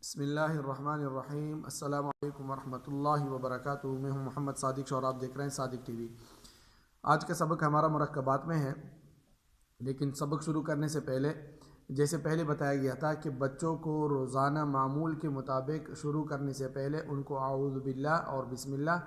بسم اللہ الرحمن الرحیم۔ السلام علیکم ورحمۃ اللہ وبرکاتہ۔ میں ہوں محمد صادق شاہ اور آپ دیکھ رہے ہیں صادق ٹی وی۔ آج کا سبق ہمارا مرکبات میں ہے، لیکن سبق شروع کرنے سے پہلے جیسے پہلے بتایا گیا تھا کہ بچوں کو روزانہ معمول کے مطابق شروع کرنے سے پہلے ان کو اعوذ باللہ اور بسم اللہ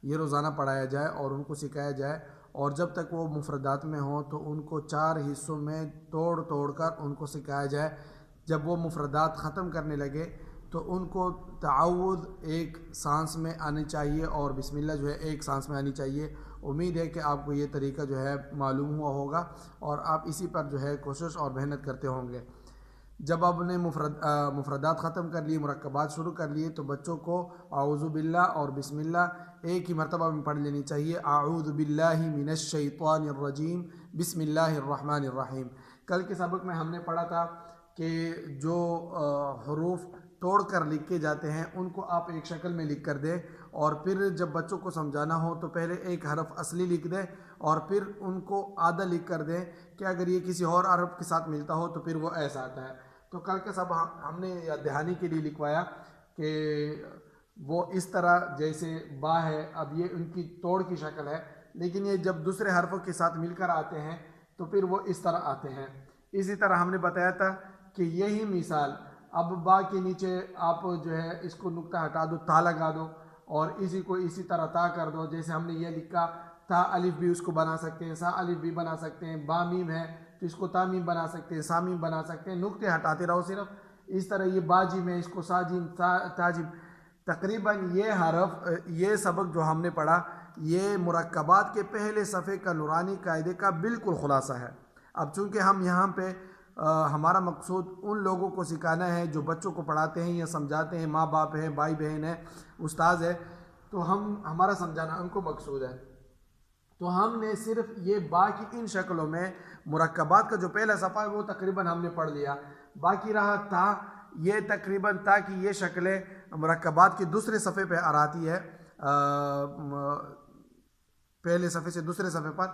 یہ روزانہ پڑھایا جائے اور ان کو سکھایا جائے، اور جب تک وہ مفردات میں ہوں تو ان کو 4 حصوں میں توڑ توڑ کر ان کو سکھایا جائے۔ جب وہ مفردات ختم کرنے لگے تو ان کو تعوذ ایک سانس میں آنی چاہیے اور بسم اللہ جو ہے ایک سانس میں آنی چاہیے۔ امید ہے کہ آپ کو یہ طریقہ جو ہے معلوم ہوا ہوگا اور آپ اسی پر جو ہے کوشش اور محنت کرتے ہوں گے۔ جب آپ نے مفردات ختم کر لیے، مرکبات شروع کر لیے، تو بچوں کو اعوذ باللہ اور بسم اللہ ایک ہی مرتبہ میں پڑھ لینی چاہیے۔ اعوذ باللہ من الشیطان الرجیم بسم اللہ الرحمن الرحیم۔ کل کے سبق میں ہم نے پڑھا تھا کہ جو حروف توڑ کر لکھے جاتے ہیں ان کو آپ ایک شکل میں لکھ کر دیں، اور پھر جب بچوں کو سمجھانا ہو تو پہلے ایک حرف اصلی لکھ دیں اور پھر ان کو آدھا لکھ کر دیں کہ اگر یہ کسی اور حرف کے ساتھ ملتا ہو تو پھر وہ ایسا آتا ہے۔ تو کل کے سب ہم نے یاد دہانی کے لیے لکھوایا کہ وہ اس طرح جیسے با ہے، اب یہ ان کی توڑ کی شکل ہے، لیکن یہ جب دوسرے حرفوں کے ساتھ مل کر آتے ہیں تو پھر وہ اس طرح آتے ہیں۔ اسی طرح ہم نے بتایا تھا کہ یہی مثال اب با کے نیچے آپ جو ہے اس کو نقطہ ہٹا دو، تا لگا دو، اور اسی کو اسی طرح تا کر دو۔ جیسے ہم نے یہ لکھا تا الف بھی اس کو بنا سکتے ہیں، سا الف بھی بنا سکتے ہیں، با میم ہے تو اس کو تا میم بنا سکتے ہیں، سا میم بنا سکتے ہیں، نقطے ہٹاتے رہو صرف۔ اس طرح یہ با جیم ہے، اس کو سا جیم، تا جیم۔ تقریباً یہ حرف یہ سبق جو ہم نے پڑھا یہ مرکبات کے پہلے صفحے کا نورانی قاعدے کا بالکل خلاصہ ہے۔ اب چونکہ ہم یہاں پہ ہمارا مقصود ان لوگوں کو سکھانا ہے جو بچوں کو پڑھاتے ہیں یا سمجھاتے ہیں، ماں باپ ہیں، بھائی بہن ہیں، استاذ ہے، تو ہمارا سمجھانا ان کو مقصود ہے۔ تو ہم نے صرف یہ با کی ان شکلوں میں مرکبات کا جو پہلا صفحہ ہے وہ تقریباً ہم نے پڑھ لیا۔ باقی رہا تا، یہ تقریباً تا کی یہ شکلیں مرکبات کے دوسرے صفحے پہ آتی ہے، پہلے صفحے سے دوسرے صفحے پر۔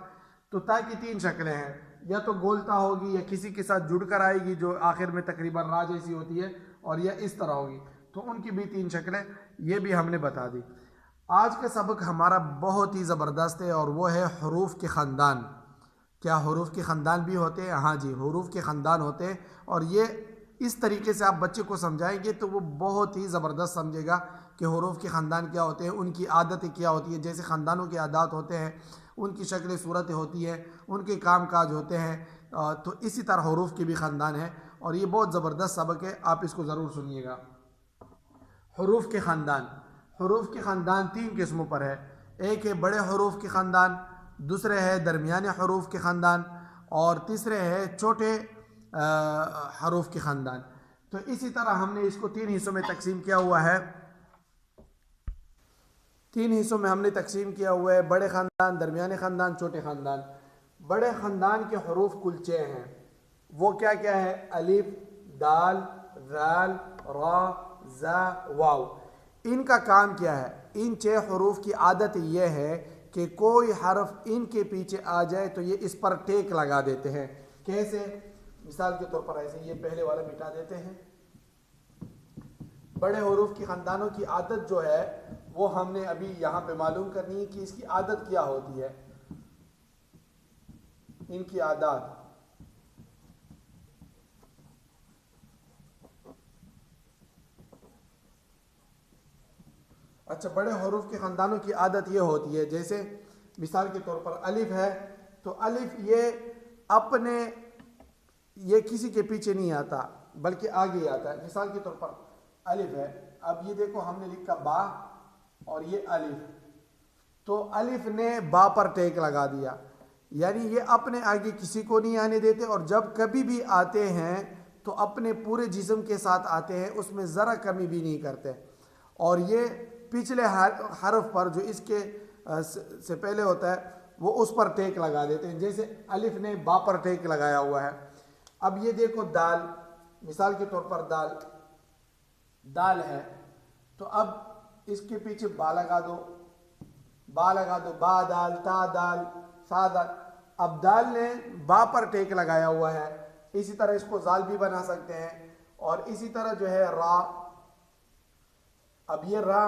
تو تا کی 3 شکلیں ہیں، یا تو گولتا ہوگی یا کسی کے ساتھ جڑ کر آئے گی جو آخر میں تقریباً را جیسی ہوتی ہے، اور یا اس طرح ہوگی، تو ان کی بھی 3 شکلیں یہ بھی ہم نے بتا دی۔ آج کا سبق ہمارا بہت ہی زبردست ہے اور وہ ہے حروف کے خاندان۔ کیا حروف کے خاندان بھی ہوتے ہیں؟ ہاں جی، حروف کے خاندان ہوتے ہیں، اور یہ اس طریقے سے آپ بچے کو سمجھائیں گے تو وہ بہت ہی زبردست سمجھے گا کہ حروف کے خاندان کیا ہوتے ہیں، ان کی عادتیں کیا ہوتی ہیں۔ جیسے خاندانوں کے عادات ہوتے ہیں، ان کی شکلیں صورتیں ہوتی ہیں، ان کے کام کاج ہوتے ہیں، تو اسی طرح حروف کے بھی خاندان ہیں، اور یہ بہت زبردست سبق ہے، آپ اس کو ضرور سنیے گا۔ حروف کے خاندان، حروف کے خاندان 3 قسموں پر ہے۔ ایک ہے بڑے حروف کے خاندان، دوسرے ہے درمیانے حروف کے خاندان، اور تیسرے ہے چھوٹے حروف کے خاندان۔ تو اسی طرح ہم نے اس کو 3 حصوں میں تقسیم کیا ہوا ہے۔ 3 حصوں میں ہم نے تقسیم کیا ہوا ہے: بڑے خاندان، درمیانے خاندان، چھوٹے خاندان۔ بڑے خاندان کے حروف کل 6 ہیں۔ وہ کیا کیا ہے؟ الف، دال، ذال، را، زا، واو۔ ان کا کام کیا ہے؟ ان 6 حروف کی عادت یہ ہے کہ کوئی حرف ان کے پیچھے آ جائے تو یہ اس پر ٹیک لگا دیتے ہیں۔ کیسے؟ مثال کے طور پر ایسے یہ پہلے والا مٹا دیتے ہیں۔ بڑے حروف کی خاندانوں کی عادت جو ہے وہ ہم نے ابھی یہاں پہ معلوم کرنی ہے کہ اس کی عادت کیا ہوتی ہے۔ ان کی عادات، اچھا، بڑے حروف کے خاندانوں کی عادت یہ ہوتی ہے، جیسے مثال کے طور پر الف ہے تو الف یہ کسی کے پیچھے نہیں آتا بلکہ آگے ہی آتا ہے۔ مثال کے طور پر الف ہے، اب یہ دیکھو ہم نے لکھا با اور یہ الف، تو الف نے با پر ٹیک لگا دیا، یعنی یہ اپنے آگے کسی کو نہیں آنے دیتے، اور جب کبھی بھی آتے ہیں تو اپنے پورے جسم کے ساتھ آتے ہیں، اس میں ذرا کمی بھی نہیں کرتے، اور یہ پچھلے حرف پر جو اس کے سے پہلے ہوتا ہے وہ اس پر ٹیک لگا دیتے ہیں۔ جیسے الف نے با پر ٹیک لگایا ہوا ہے۔ اب یہ دیکھو دال، مثال کے طور پر دال ہے تو اب اس کے پیچھے با لگا دو، با دال، تا دال، سا دال۔ اب دال نے با پر ٹیک لگایا ہوا ہے، اسی طرح اس کو زال بھی بنا سکتے ہیں، اور اسی طرح جو ہے را، اب یہ را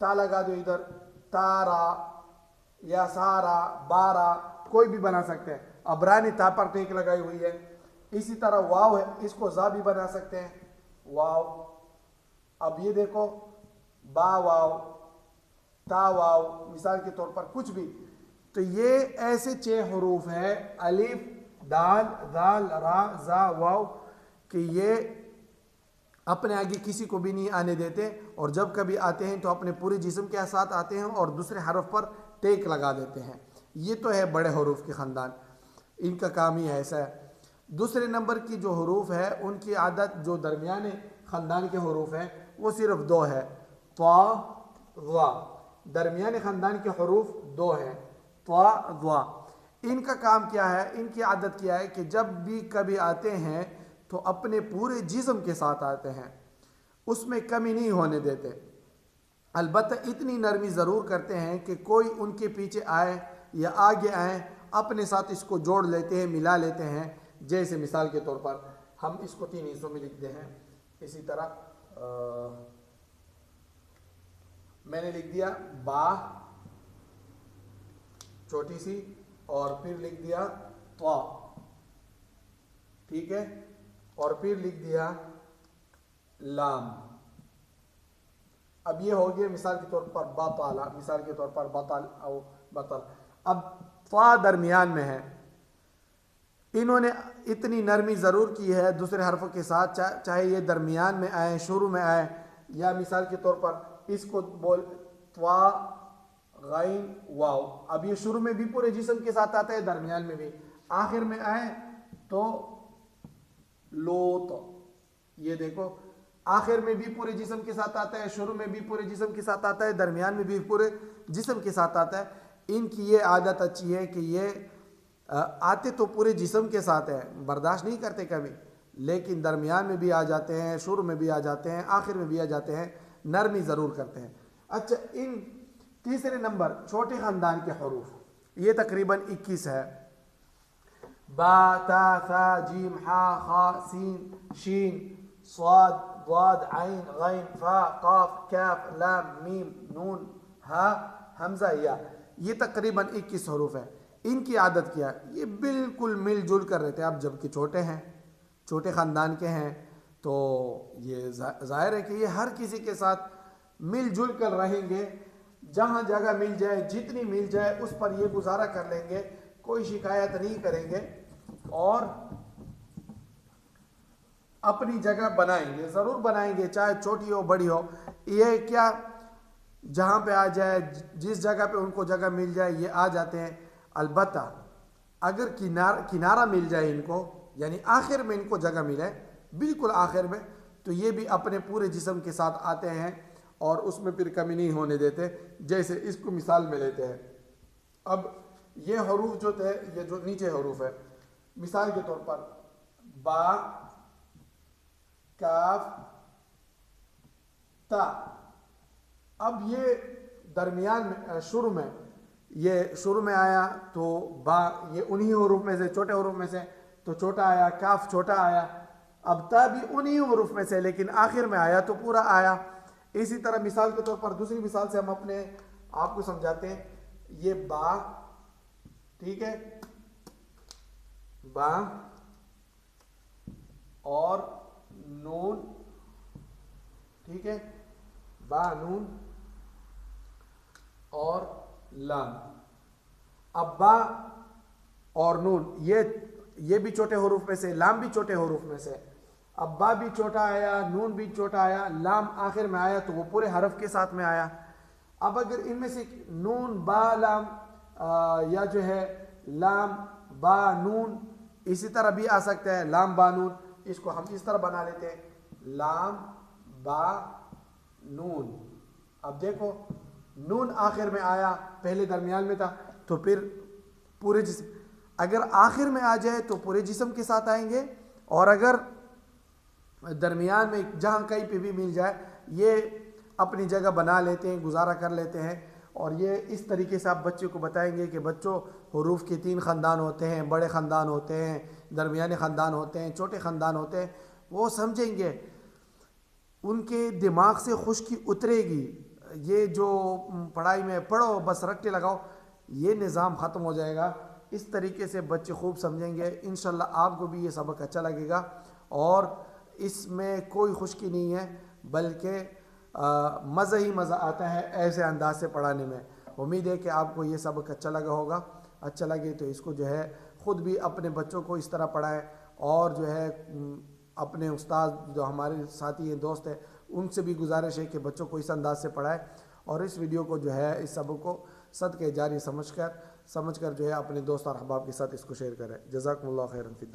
تا لگا دو ادھر، تارا یا سارا، بارہ، کوئی بھی بنا سکتے ہیں. اب را نے تا پر ٹیک لگائی ہوئی ہے. اسی طرح واو ہے، اس کو زا بھی بنا سکتے ہیں، واو. اب یہ دیکھو با واو، تا واو، مثال کے طور پر کچھ بھی. تو یہ ایسے 6 حروف ہیں، الف، دال، ذال، را، زا، واو، کہ یہ اپنے آگے کسی کو بھی نہیں آنے دیتے، اور جب کبھی آتے ہیں تو اپنے پورے جسم کے ساتھ آتے ہیں اور دوسرے حرف پر ٹیک لگا دیتے ہیں. یہ تو ہے بڑے حروف کے خاندان، ان کا کام ہی ایسا ہے. دوسرے نمبر کی جو حروف ہے ان کی عادت، جو درمیانے خاندان کے حروف ہیں وہ صرف 2 ہے، طا، ظا. درمیانے خاندان کے حروف 2 ہیں، طا، ظا. ان کا کام کیا ہے، ان کی عادت کیا ہے کہ جب بھی کبھی آتے ہیں تو اپنے پورے جسم کے ساتھ آتے ہیں، اس میں کمی نہیں ہونے دیتے. البتہ اتنی نرمی ضرور کرتے ہیں کہ کوئی ان کے پیچھے آئے یا آگے آئیں، اپنے ساتھ اس کو جوڑ لیتے ہیں، ملا لیتے ہیں. جیسے مثال کے طور پر ہم اس کو 3 حصوں میں لکھتے ہیں. اسی طرح میں نے لکھ دیا با چھوٹی سی، اور پھر لکھ دیا طا، ٹھیک ہے، اور پھر لکھ دیا لام. اب یہ ہو گیا مثال کے طور پر باطالا، مثال کے طور پر بطل او بطل. اب طا درمیان میں ہے، انہوں نے اتنی نرمی ضرور کی ہے دوسرے حرفوں کے ساتھ، چاہے یہ درمیان میں آئے، شروع میں آئے، یا مثال کے طور پر اس کو بول طا غین واو. اب یہ شروع میں بھی پورے جسم کے ساتھ آتا ہے، درمیان میں بھی، آخر میں آئے تو لوط. یہ دیکھو آخر میں بھی پورے جسم کے ساتھ آتا ہے، شروع میں بھی پورے جسم کے ساتھ آتا ہے، درمیان میں بھی پورے جسم کے ساتھ آتا ہے. ان کی یہ عادت اچھی ہے کہ یہ آتے تو پورے جسم کے ساتھ ہیں، برداشت نہیں کرتے کبھی، لیکن درمیان میں بھی آ جاتے ہیں، شروع میں بھی آ جاتے ہیں، آخر میں بھی آ جاتے ہیں، نرمی ضرور کرتے ہیں. اچھا، ان تیسرے نمبر چھوٹے خاندان کے حروف، یہ تقریباً 21 ہے. با، تا، ثا، جیم، حا، خا، سین، شین، صاد، ضاد، عین، غین، فا، قاف، کاف، لام، میم، نون، ہا، حمزہ، یا. یہ تقریباً 21 حروف ہیں. ان کی عادت کیا ہے، یہ بالکل مل جل کر رہتے ہیں. اب جب کہ چھوٹے ہیں، چھوٹے خاندان کے ہیں، تو یہ ظاہر ہے کہ یہ ہر کسی کے ساتھ مل جل کر رہیں گے. جہاں جگہ مل جائے، جتنی مل جائے اس پر یہ گزارا کر لیں گے، کوئی شکایت نہیں کریں گے، اور اپنی جگہ بنائیں گے، ضرور بنائیں گے، چاہے چھوٹی ہو بڑی ہو. یہ کیا، جہاں پہ آ جائے، جس جگہ پہ ان کو جگہ مل جائے یہ آ جاتے ہیں. البتہ اگر کنارہ مل جائے ان کو، یعنی آخر میں ان کو جگہ ملے، بالکل آخر میں، تو یہ بھی اپنے پورے جسم کے ساتھ آتے ہیں اور اس میں پھر کمی نہیں ہونے دیتے. جیسے اس کو مثال میں لیتے ہیں. اب یہ حروف جو تھے، یہ جو نیچے حروف ہے، مثال کے طور پر با، کاف، تا. اب یہ درمیان میں، شروع میں آیا تو با، یہ انہی حروف میں سے، چھوٹے حروف میں سے، تو چھوٹا آیا. کاف چھوٹا آیا. اب تا بھی انہی حروف میں سے، لیکن آخر میں آیا تو پورا آیا. اسی طرح مثال کے طور پر دوسری مثال سے ہم اپنے آپ کو سمجھاتے ہیں. یہ با، ٹھیک ہے، با اور نون، ٹھیک ہے، با، نون اور لام. اب با اور نون یہ بھی چھوٹے حروف میں سے، لام بھی چھوٹے حروف میں سے. اب با بھی چھوٹا آیا، نون بھی چھوٹا آیا، لام آخر میں آیا تو وہ پورے حرف کے ساتھ میں آیا. اب اگر ان میں سے نون با لام، یا جو ہے لام با نون، اسی طرح بھی آ سکتا ہے لام با نون. اس کو ہم اس طرح بنا لیتے ہیں، لام با نون. اب دیکھو نون آخر میں آیا، پہلے درمیان میں تھا، تو پھر پورے جسم، اگر آخر میں آ جائے تو پورے جسم کے ساتھ آئیں گے، اور اگر درمیان میں جہاں کہیں پہ بھی مل جائے یہ اپنی جگہ بنا لیتے ہیں، گزارا کر لیتے ہیں. اور یہ اس طریقے سے آپ بچے کو بتائیں گے کہ بچوں، حروف کے 3 خاندان ہوتے ہیں، بڑے خاندان ہوتے ہیں، درمیانے خاندان ہوتے ہیں، چھوٹے خاندان ہوتے ہیں. وہ سمجھیں گے، ان کے دماغ سے خشکی اترے گی. یہ جو پڑھائی میں پڑھو بس رٹے لگاؤ، یہ نظام ختم ہو جائے گا. اس طریقے سے بچے خوب سمجھیں گے. انشاءاللہ آپ کو بھی یہ سبق اچھا لگے گا، اور اس میں کوئی خشکی نہیں ہے، بلکہ مزہ ہی مزہ آتا ہے ایسے انداز سے پڑھانے میں. امید ہے کہ آپ کو یہ سبق اچھا لگا ہوگا. اچھا لگے تو اس کو جو ہے خود بھی اپنے بچوں کو اس طرح پڑھائیں، اور جو ہے اپنے استاد جو ہمارے ساتھی ہیں، دوست ہیں، ان سے بھی گزارش ہے کہ بچوں کو اس انداز سے پڑھائیں. اور اس ویڈیو کو جو ہے، اس سبق کو صدقہ جاری سمجھ کر جو ہے اپنے دوست اور احباب کے ساتھ اس کو شیئر کریں. جزاکم اللہ خیرا.